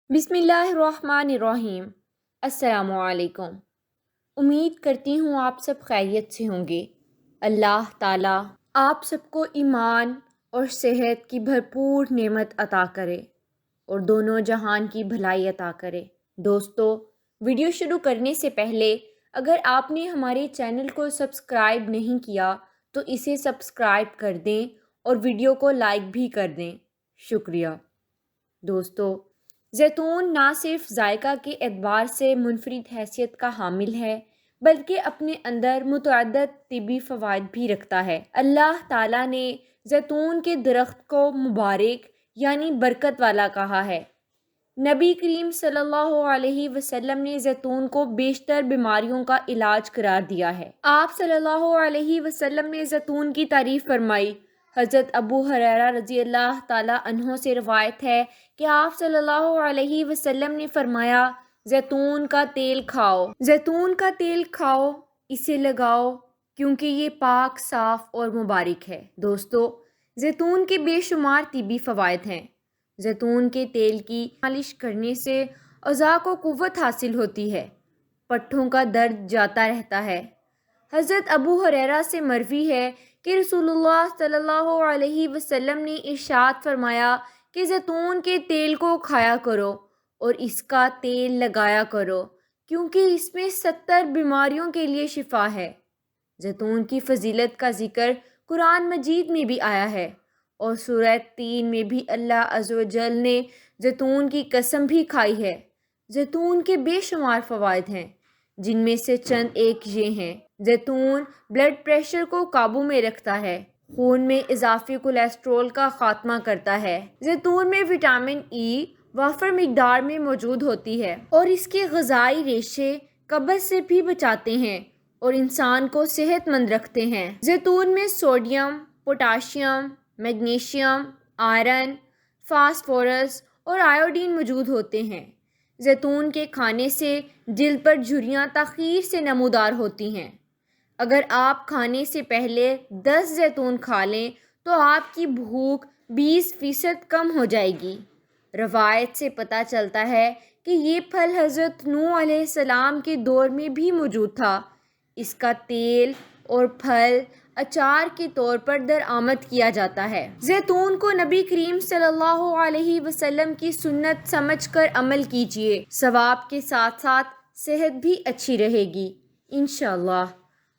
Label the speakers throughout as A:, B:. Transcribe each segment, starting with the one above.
A: بسم اللہ الرحمن الرحیم۔ السلام علیکم۔ امید کرتی ہوں آپ سب خیریت سے ہوں گے۔ اللہ تعالیٰ آپ سب کو ایمان اور صحت کی بھرپور نعمت عطا کرے اور دونوں جہان کی بھلائی عطا کرے۔ دوستو، ویڈیو شروع کرنے سے پہلے اگر آپ نے ہمارے چینل کو سبسکرائب نہیں کیا تو اسے سبسکرائب کر دیں اور ویڈیو کو لائک بھی کر دیں۔ شکریہ۔ دوستو، زیتون نہ صرف ذائقہ کے اعتبار سے منفرد حیثیت کا حامل ہے بلکہ اپنے اندر متعدد طبی فوائد بھی رکھتا ہے۔ اللہ تعالیٰ نے زیتون کے درخت کو مبارک یعنی برکت والا کہا ہے۔ نبی کریم صلی اللہ علیہ وسلم نے زیتون کو بیشتر بیماریوں کا علاج قرار دیا ہے۔ آپ صلی اللہ علیہ وسلم نے زیتون کی تعریف فرمائی۔ حضرت ابو ہریرہ رضی اللہ تعالیٰ عنہ سے روایت ہے کہ آپ صلی اللہ علیہ وسلم نے فرمایا، زیتون کا تیل کھاؤ، زیتون کا تیل کھاؤ، اسے لگاؤ کیونکہ یہ پاک، صاف اور مبارک ہے۔ دوستو، زیتون کے بے شمار طبی فوائد ہیں۔ زیتون کے تیل کی مالش کرنے سے اعضاء کو قوت حاصل ہوتی ہے، پٹھوں کا درد جاتا رہتا ہے۔ حضرت ابو ہریرہ سے مروی ہے کہ رسول اللہ صلی اللہ علیہ وسلم نے ارشاد فرمایا کہ زیتون کے تیل کو کھایا کرو اور اس کا تیل لگایا کرو کیونکہ اس میں 70 بیماریوں کے لیے شفا ہے۔ زیتون کی فضیلت کا ذکر قرآن مجید میں بھی آیا ہے اور سورہ تین میں بھی اللہ عز و جل نے زیتون کی قسم بھی کھائی ہے۔ زیتون کے بے شمار فوائد ہیں جن میں سے چند ایک یہ ہیں۔ زیتون بلڈ پریشر کو قابو میں رکھتا ہے، خون میں اضافی کولیسٹرول کا خاتمہ کرتا ہے۔ زیتون میں وٹامن ای وافر مقدار میں موجود ہوتی ہے اور اس کے غذائی ریشے قبض سے بھی بچاتے ہیں اور انسان کو صحت مند رکھتے ہیں۔ زیتون میں sodium, potassium, magnesium, iron, phosphorus اور آیوڈین موجود ہوتے ہیں۔ زیتون کے کھانے سے جلد پر جھریاں تاخیر سے نمودار ہوتی ہیں۔ اگر آپ کھانے سے پہلے 10 زیتون کھا لیں تو آپ کی بھوک 20% کم ہو جائے گی۔ روایت سے پتہ چلتا ہے کہ یہ پھل حضرت نوح علیہ السلام کے دور میں بھی موجود تھا۔ اس کا تیل اور پھل اچار کے طور پر درآمد کیا جاتا ہے۔ زیتون کو نبی کریم صلی اللہ علیہ وسلم کی سنت سمجھ کر عمل کیجیے، ثواب کے ساتھ ساتھ صحت بھی اچھی رہے گی انشاءاللہ۔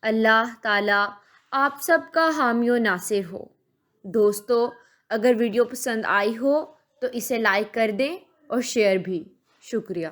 A: اللہ تعالیٰ آپ سب کا حامی و ناصر ہو۔ دوستو، اگر ویڈیو پسند آئی ہو تو اسے لائک کر دیں اور شیئر بھی۔ شکریہ۔